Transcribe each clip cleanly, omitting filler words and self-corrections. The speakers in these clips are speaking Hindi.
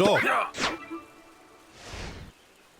स्टॉप।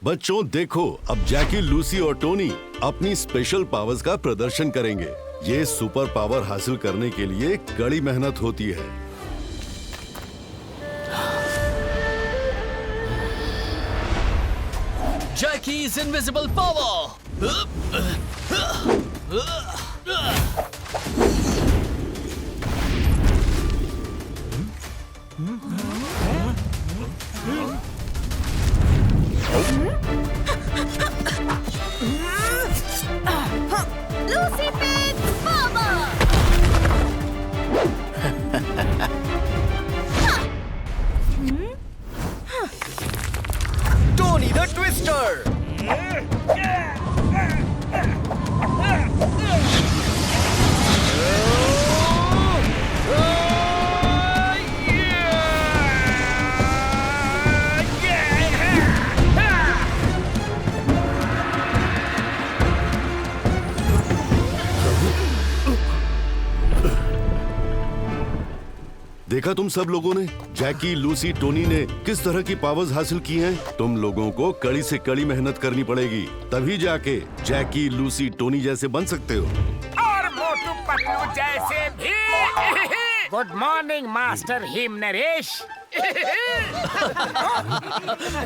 बच्चों देखो, अब जैकी, लूसी और टोनी अपनी स्पेशल पावर्स का प्रदर्शन करेंगे। ये सुपर पावर हासिल करने के लिए कड़ी मेहनत होती है। Jackie's invisible power. Lucy pig power. Tony the twister. देखा तुम सब लोगों ने, जैकी, लूसी, टोनी ने किस तरह की पावर्स हासिल की हैं? तुम लोगों को कड़ी से कड़ी मेहनत करनी पड़ेगी, तभी जाके जैकी, लूसी, टोनी जैसे बन सकते हो। और मोटू पतलू जैसे भी। गुड मॉर्निंग मास्टर हिम नरेश।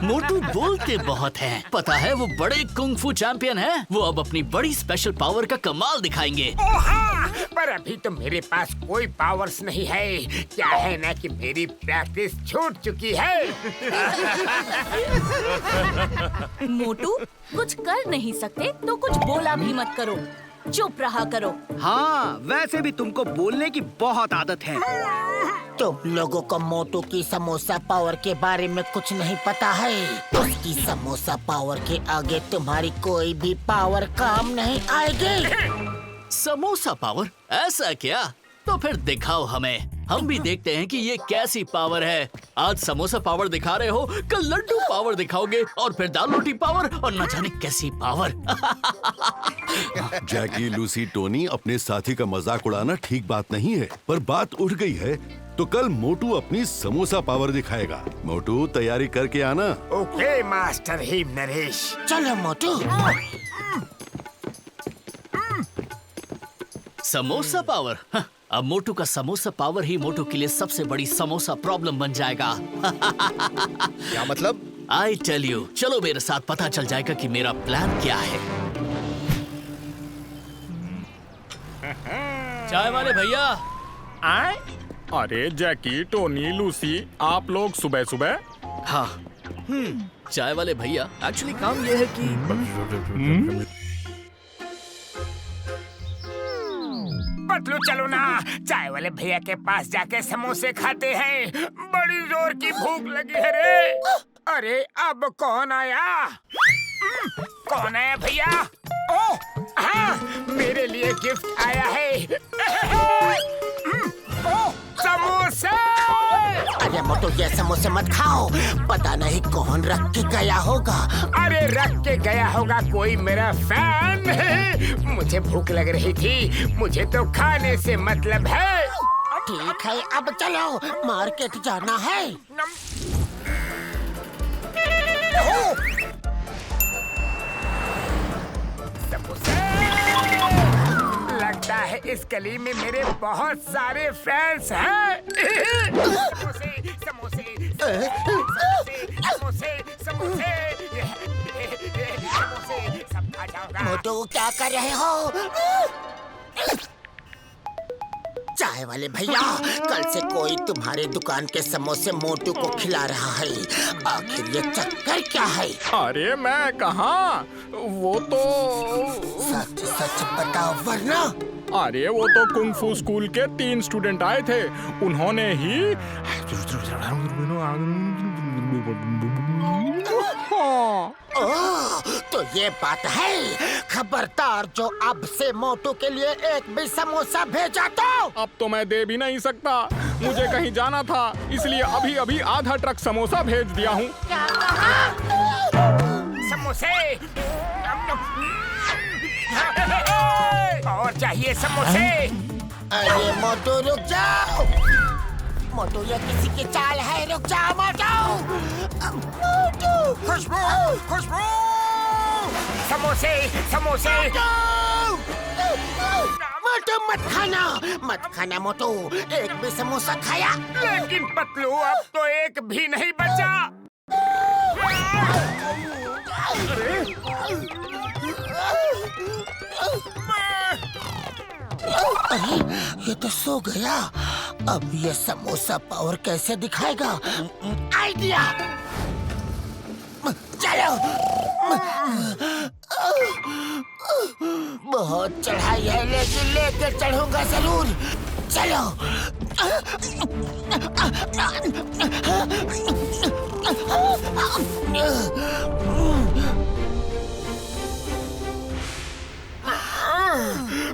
मोटू बोलते बहुत हैं। पता है वो बड़े कुंग-फू चैंपियन हैं। वो अब अपनी बड़ी स्पेशल पावर का कमाल दिखाएंगे। ओ हाँ, पर अभी तो मेरे पास कोई पावर्स नहीं है। क्या है ना कि मेरी प्रैक्टिस छूट चुकी है। मोटू, कुछ कर नहीं सकते तो कुछ बोला भी मत करो, चुप रहा करो। हाँ, वैसे भी तुमको बोलने की बहुत आदत है। तुम लोगों को मोटू की समोसा पावर के बारे में कुछ नहीं पता है। उसकी समोसा पावर के आगे तुम्हारी कोई भी पावर काम नहीं आएगी। समोसा पावर? ऐसा क्या? तो फिर दिखाओ हमें। हम भी देखते हैं कि ये कैसी पावर है। आज समोसा पावर दिखा रहे हो, कल लड्डू पावर दिखाओगे और फिर दाल रोटी पावर और न जाने कैसी पावर। जैकी, लूसी, टोनी, अपने साथी का मजाक उड़ाना ठीक बात नहीं है, पर बात उठ गई है तो कल मोटू अपनी समोसा पावर दिखाएगा। मोटू, तैयारी करके आना। ओके मास्टर हिम नरेश। चलो मोटू। समोसा पावर? अब मोटू का समोसा पावर ही मोटू के लिए सबसे बड़ी समोसा प्रॉब्लम बन जाएगा। क्या मतलब? आई टेल यू, चलो मेरे साथ पता चल जाएगा कि मेरा प्लान क्या है। चाय वाले भैया। आए? अरे जैकी, टोनी, लूसी, आप लोग सुबह सुबह? हाँ, चाय वाले भैया, एक्चुअली काम ये है कि पतलू चलो ना, चाय वाले भैया के पास जाके समोसे खाते हैं। बड़ी जोर की भूख लगी है रे। अरे अब कौन आया? कौन आया भैया? ओह हाँ, मेरे लिए गिफ्ट आया है। ओह, समोसे। अरे मोटू, ये समोसे मत खाओ, पता नहीं कौन रख के गया होगा। अरे रख के गया होगा कोई मेरा फैन। मुझे भूख लग रही थी, मुझे तो खाने से मतलब है। ठीक है, अब चलो, मार्केट जाना है। लगता है इस गली में मेरे बहुत सारे फैंस हैं। समोसे, समोसे, समोसे, समोसे, समोसे, समोसे, सब खा जाऊंगा। मोटू, क्या कर रहे हो? चाय वाले भैया, कल से कोई तुम्हारे दुकान के समोसे मोटू को खिला रहा है। आखिर ये चक्कर क्या है? अरे मैं कहाँ, वो तो सच सच बताओ वरना। अरे वो तो कुंग फू स्कूल के 3 स्टूडेंट आए थे। उन्होंने ही ओह, तो ये बात है। खबरदार, जो अब से मोटू के लिए एक भी समोसा भेजा तो। अब तो मैं दे भी नहीं सकता। मुझे कहीं जाना था, इसलिए अभी अभी आधा ट्रक समोसा भेज दिया हूँ। क्या कहा? समोसे। और चाहिए समोसे। अरे मोटू, रुक जाओ। मोटू ये किसी की चाल है, रुक जा मोटू। मोटू खुशबू, खुशबू, समोसे, समोसे। मोटू मत खाना मोटू, एक भी समोसा खाया। लेकिन पतलू अब तो एक भी नहीं बचा। अरे ये तो सो गया। अब ये समोसा पावर कैसे दिखाएगा? आइडिया, चलो। बहुत चढ़ाई है लेकिन लेकर चढ़ूंगा जरूर। चलो।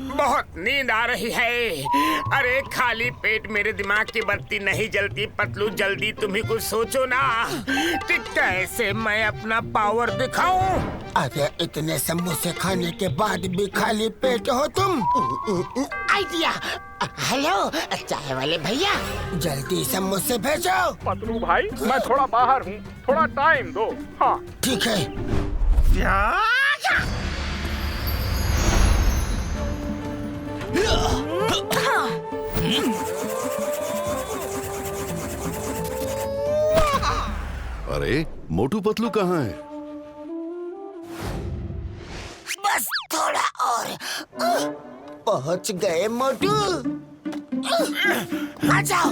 बहुत नींद आ रही है। अरे खाली पेट मेरे दिमाग की बत्ती नहीं जलती। पतलू जल्दी तुम ही कुछ सोचो ना कि कैसे मैं अपना पावर दिखाऊं। अरे इतने समोसे खाने के बाद भी खाली पेट हो तुम। आइडिया। हेलो चाय वाले भैया, जल्दी समोसे भेजो। पतलू भाई मैं थोड़ा बाहर हूँ, थोड़ा टाइम दो। हाँ ठीक है। अरे मोटू पतलू कहाँ है? बस थोड़ा और। पहुंच गए मोटू। आ जाओ।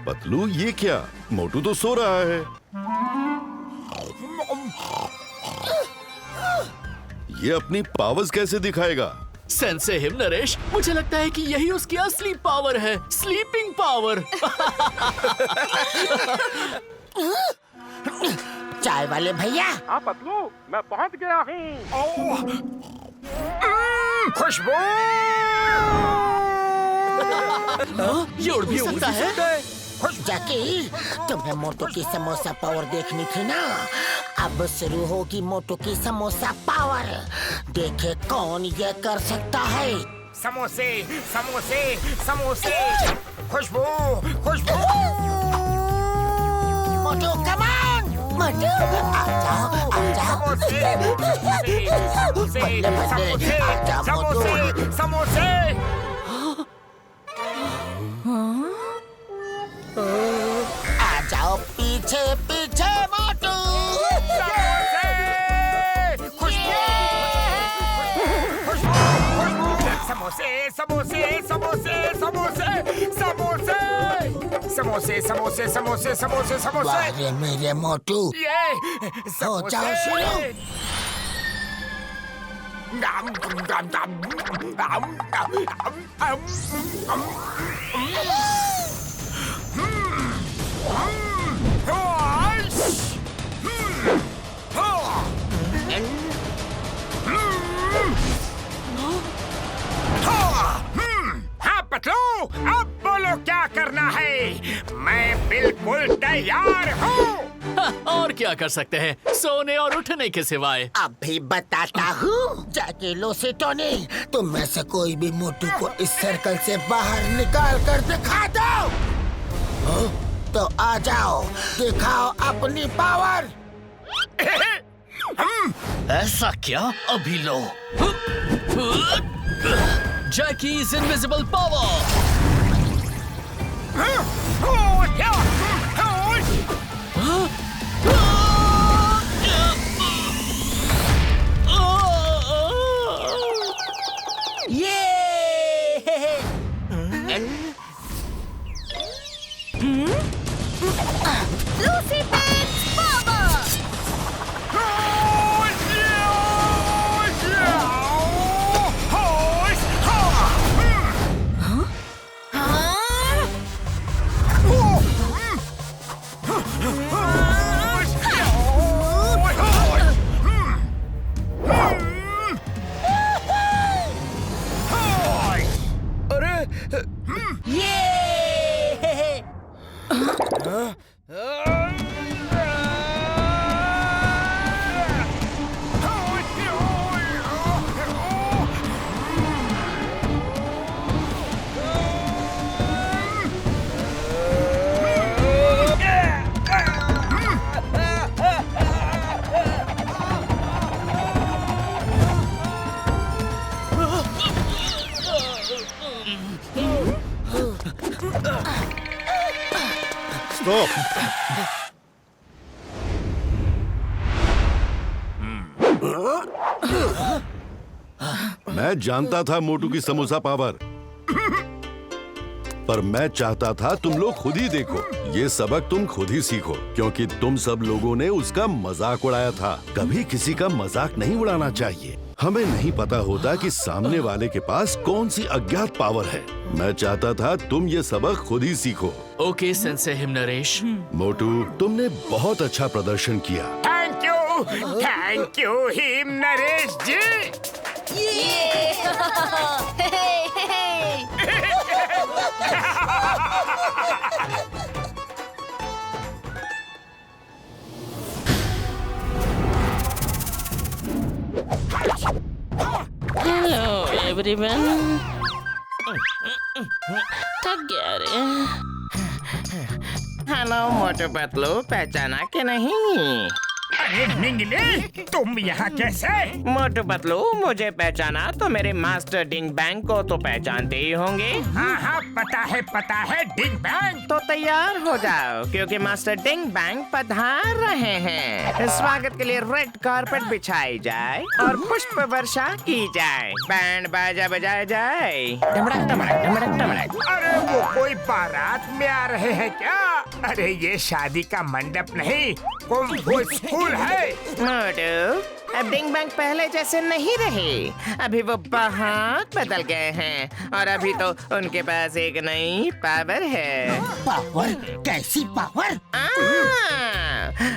पतलू ये क्या? मोटू तो सो रहा है। ये अपनी पावर्स कैसे दिखाएगा? सेंसे हिम नरेश, मुझे लगता है कि यही उसकी असली पावर है, स्लीपिंग पावर। चाय वाले भैया। हाँ पतलू मैं पहुँच गया हूँ। खुशबू, ये उड़ भी सकता है। जैकी, तुम्हें मोटू की समोसा पावर देखनी थी ना? अब शुरू होगी मोटू की समोसा पावर। देखे कौन ये कर सकता है। समोसे, समोसे, समोसे। खुशबू, खुशबू। मोटू कम ऑन। मोटू आ जाओ, आ जाओ। समोसे, समोसे, समोसे, समोसे, समोसे। आ जाओ पीछे पीछे मोटू। समोसे, समोसे, समोसे, समोसे, समोसे, समोसे, समोसे, समोसे, समोसे, समोसे। वाह मेरे मोटू। ये हो जाओ शुरू। हाँ पतलू, अब बोलो क्या करना है। मैं बिल्कुल तैयार हूँ। और क्या कर सकते हैं, सोने और उठने के सिवाय। अभी बताता हूँ। जैकी, लूसी, टोनी, तुम में से कोई भी मोटू को इस सर्कल से बाहर निकाल कर दिखा दो। तो आ जाओ, दिखाओ अपनी पावर। ऐसा क्या? अभी लो। Jackie's invisible power. Lucy pets power. इसको। मैं जानता था मोटू की समोसा पावर, पर मैं चाहता था तुम लोग खुद ही देखो। ये सबक तुम खुद ही सीखो, क्योंकि तुम सब लोगों ने उसका मजाक उड़ाया था। कभी किसी का मजाक नहीं उड़ाना चाहिए। हमें नहीं पता होता कि सामने वाले के पास कौन सी अज्ञात पावर है। मैं चाहता था तुम ये सबक खुद ही सीखो। Okay sense हिमनरेश। मोटू, तुमने बहुत अच्छा प्रदर्शन किया। Thank you him Naresh ji. Hello everyone. थक गया रे। हेलो मोटू पतलू, पहचाना के नहीं? अरे निंगले, तुम यहाँ कैसे? मोटू पतलू, मुझे पहचाना तो मेरे मास्टर डिंग बैंग को तो पहचानते ही होंगे। हाँ पता है डिंग बैंग। तो तैयार हो जाओ, क्योंकि मास्टर डिंग बैंग पधार रहे हैं। स्वागत के लिए रेड कारपेट बिछाई जाए और पुष्प वर्षा की जाए, बैंड बाजा बजाया जाए। डमड़क डमड़क डमड़क डमड़क। अरे वो कोई बारात में आ रहे हैं क्या? अरे ये शादी का मंडप नहीं, वो स्कूल है। मोटू, अब डिंग बैंग पहले जैसे नहीं रहे। अभी वो बहुत बदल गए हैं और अभी तो उनके पास एक नई पावर है। पावर? कैसी पावर?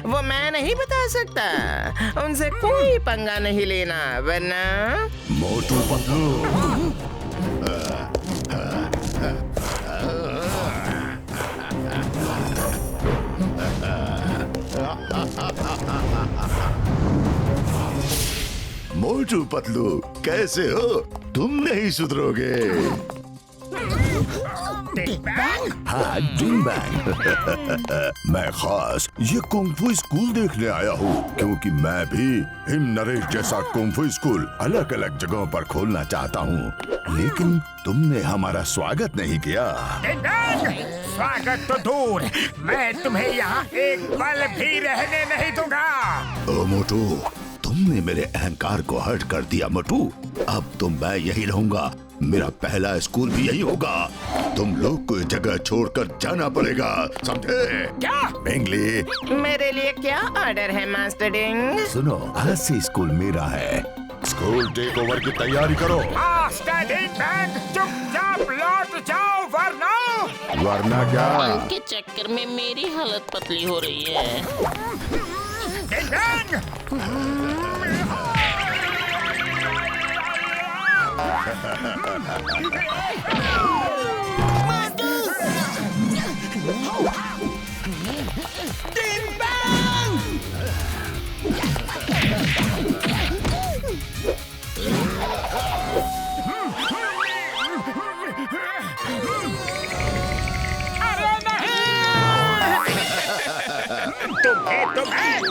वो मैं नहीं बता सकता। उनसे कोई पंगा नहीं लेना, वरना मोटू पतलू, मोटू पतलू, कैसे हो? तुम नहीं सुधरोगे। हाँ, डिंग बैंग। मैं खास ये कुंफू स्कूल देखने आया हूँ, क्योंकि मैं भी हिम नरेश जैसा कुंफू स्कूल अलग अलग जगहों पर खोलना चाहता हूँ। लेकिन तुमने हमारा स्वागत नहीं किया। डिंग बैंग, स्वागत तो दूर, मैं तुम्हें यहाँ एक पल भी रहने नहीं दूंगा। ओ मोटू, तुमने मेरे अहंकार को हर्ट कर दिया मोटू। अब तो मैं यही रहूंगा, मेरा पहला स्कूल भी यही होगा। तुम लोग को जगह छोड़कर जाना पड़ेगा, समझे? क्या? बेंगली, मेरे लिए क्या ऑर्डर है मास्टर डिंग? सुनो, आज से स्कूल मेरा है। स्कूल टेक ओवर की तैयारी करो। मास्टर डिंग बैंग, चुपचाप लौट जाओ, वरना क्या? उनके चक्कर में मेरी हालत पतली हो रही है। डिंग बैंग!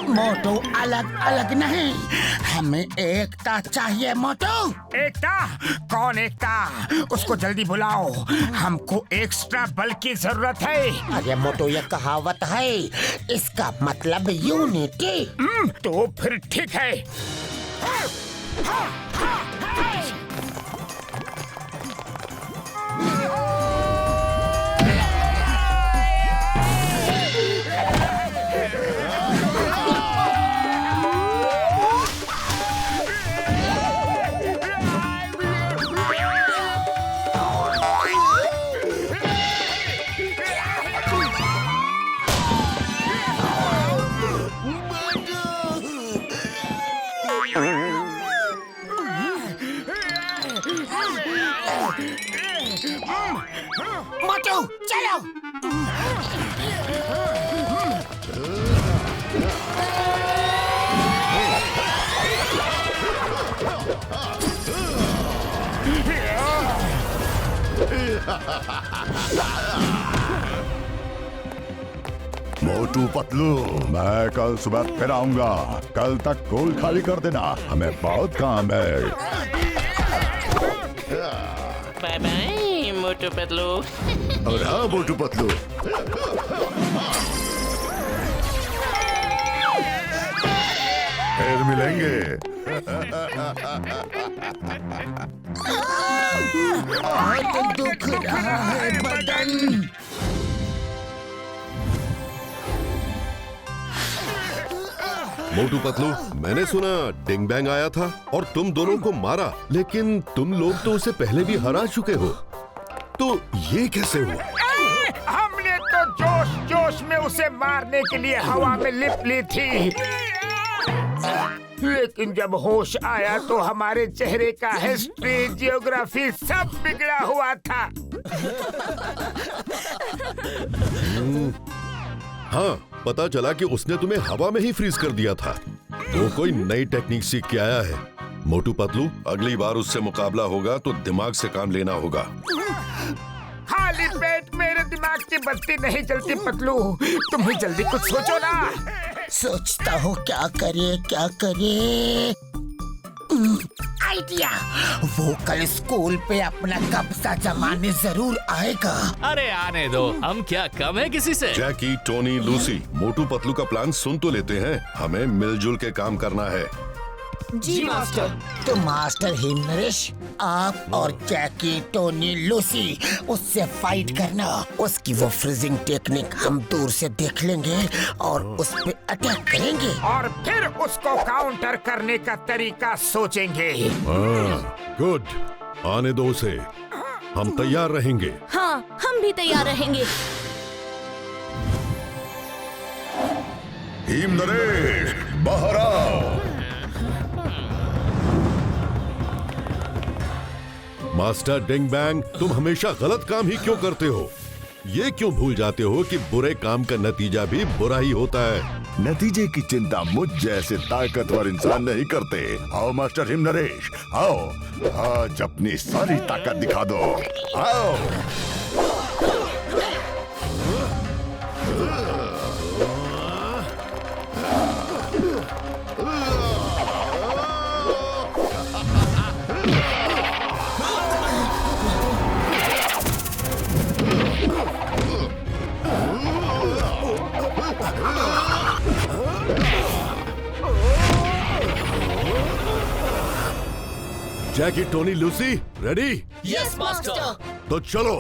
मोटू, अलग अलग नहीं, हमें एकता चाहिए। मोटू, एकता? कौन एकता? उसको जल्दी बुलाओ, हमको एक्स्ट्रा बल की जरूरत है। अरे मोटू, ये कहावत है, इसका मतलब यूनिटी। तो फिर ठीक है। मोटू, चलो। मोटू पतलू, मैं कल सुबह फिर आऊंगा। कल तक स्कूल खाली कर देना, हमें बहुत काम है। Bye bye Motu Patlu. और हाँ मोटू पतलू, मिलेंगे। बहुत दुख रहा है बदन। मोटू पतलू, मैंने सुना डिंग बैंग आया था और तुम दोनों को मारा, लेकिन तुम लोग तो उसे पहले भी हरा चुके हो, तो ये कैसे हुआ? हमने तो जोश जोश में उसे मारने के लिए हवा में लिप ली थी, लेकिन जब होश आया तो हमारे चेहरे का हिस्ट्री, जियोग्राफी सब बिगड़ा हुआ था। हाँ, पता चला कि उसने तुम्हें हवा में ही फ्रीज कर दिया था। वो कोई नई टेक्निक सीख के आया है। मोटू पतलू, अगली बार उससे मुकाबला होगा तो दिमाग से काम लेना होगा। खाली पेट मेरे दिमाग की बत्ती नहीं जलती पतलू, तुम ही जल्दी कुछ सोचो ना। सोचता हूँ क्या करे। आइडिया, वो कल स्कूल पे अपना कब्जा जमाने जरूर आएगा। अरे आने दो, हम क्या कम है किसी से? जैकी, टोनी, लूसी, मोटू पतलू का प्लान सुन तो लेते हैं। हमें मिलजुल के काम करना है। जी मास्टर। तो मास्टर हिमनरेश, आप और जैकी, टोनी, लूसी उससे फाइट करना। उसकी वो फ्रीजिंग टेक्निक हम दूर से देख लेंगे और उस पे अटैक करेंगे और फिर उसको काउंटर करने का तरीका सोचेंगे। गुड, आने दो उसे, हम तैयार रहेंगे। हाँ, हम भी तैयार रहेंगे। हिमनरेश, बाहर आओ। मास्टर डिंग बैंग, तुम हमेशा गलत काम ही क्यों करते हो? ये क्यों भूल जाते हो कि बुरे काम का नतीजा भी बुरा ही होता है? नतीजे की चिंता मुझ जैसे ताकतवर इंसान नहीं करते। आओ मास्टर हिमनरेश, आओ, आज अपनी सारी ताकत दिखा दो। आओ। Jackie, Tony, Lucy, ready? Yes master. तो चलो।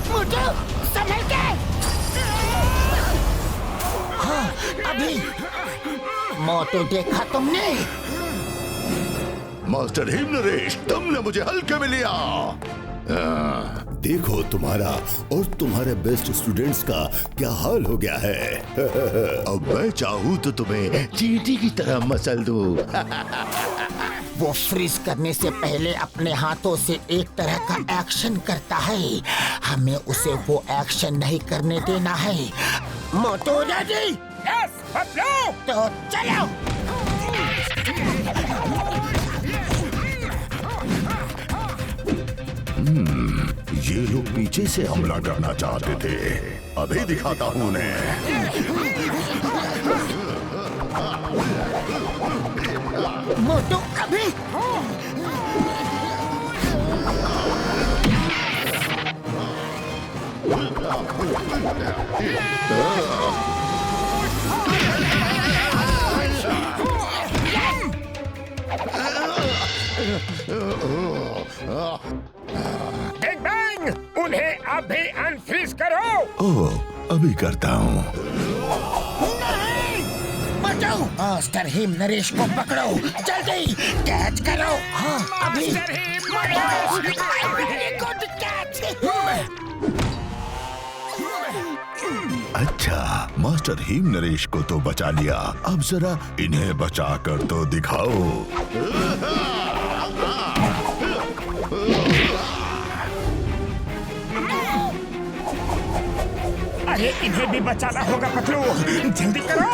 मोटू, संभल के। हाँ, अभी मोटू, देखा तुमने? मास्टर हिमनरेश, तुमने मुझे हल्के में लिया। देखो तुम्हारा और तुम्हारे बेस्ट स्टूडेंट्स का क्या हाल हो गया है। अब मैं चाहूँ तो तुम्हें चींटी की तरह मसल दूं। वो फ्रीज करने से पहले अपने हाथों से एक तरह का एक्शन करता है। हमें उसे वो एक्शन नहीं करने देना है। मोटू रेडी? यस पतलू। तो चलो। ये लोग पीछे से हमला करना चाहते थे। अभी दिखाता हूँ उन्हें। मोटू, अभी। बिग बैंग, उन्हें अभी अनफ्रीज करो। ओह, अभी करता हूँ। बचाओ, मास्टर हिमनरेश को पकड़ो, जल्दी कैच करो। हाँ, अभी। Very good catch. अच्छा, मास्टर हिमनरेश को तो बचा लिया, अब जरा इन्हें बचा कर तो दिखाओ। अरे इन्हें भी बचाना होगा पतलू, जल्दी करो।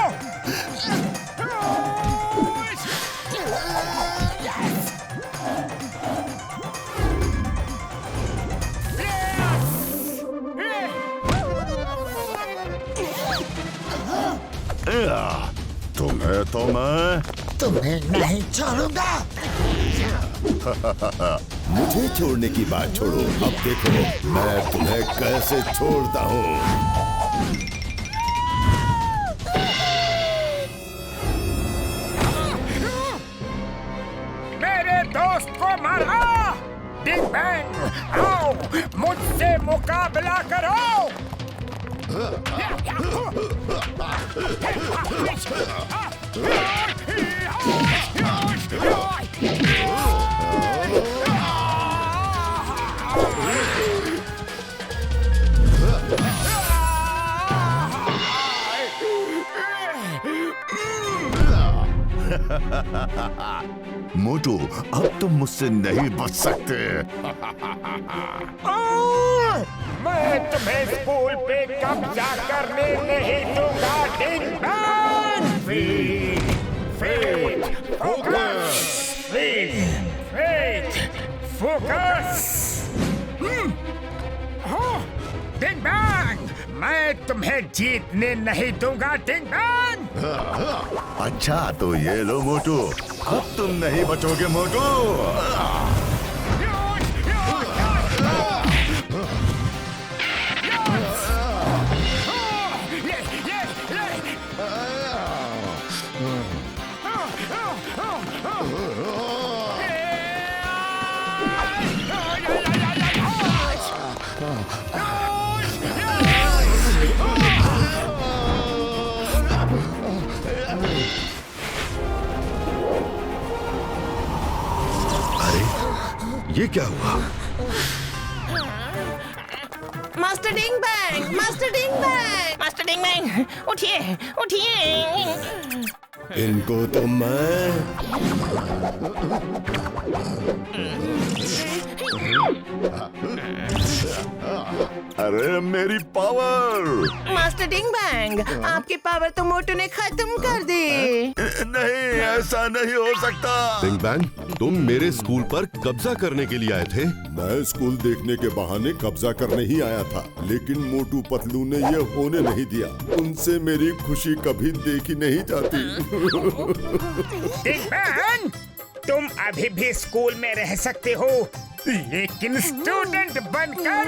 तो मैं तुम्हें नहीं छोड़ूंगा। मुझे छोड़ने की बात छोड़ो, अब देखो मैं तुम्हें कैसे छोड़ता हूँ। मेरे दोस्त को मारा। बिग बैंग, आओ मुझसे मुकाबला करो। मोटू, अब तुम मुझसे नहीं बच सकते। मैं तुम्हें स्कूल पे कब्जा करने नहीं दूंगा। Ding bang, feet, feet, focus, feet, feet, focus. Ding bang, मैं तुम्हें जीतने नहीं दूंगा। Ding bang. अच्छा तो ये लो मोटू, अब तुम नहीं बचोगे मोटू। ये क्या हुआ? मास्टर डिंग बैंग, मास्टर डिंग बैंग, मास्टर डिंग बैंग, उठिए, उठिए। इनको तो मैं अरे मेरी पावर! मास्टर डिंग बैंग, आपकी पावर तो मोटू ने खत्म कर दी। नहीं, ऐसा नहीं हो सकता। बिग बैंग, तुम मेरे स्कूल पर कब्जा करने के लिए आए थे। मैं स्कूल देखने के बहाने कब्जा करने ही आया था, लेकिन मोटू पतलू ने ये होने नहीं दिया। उनसे मेरी खुशी कभी देखी नहीं जाती। बिग बैंग, तुम अभी भी स्कूल में रह सकते हो, लेकिन स्टूडेंट बनकर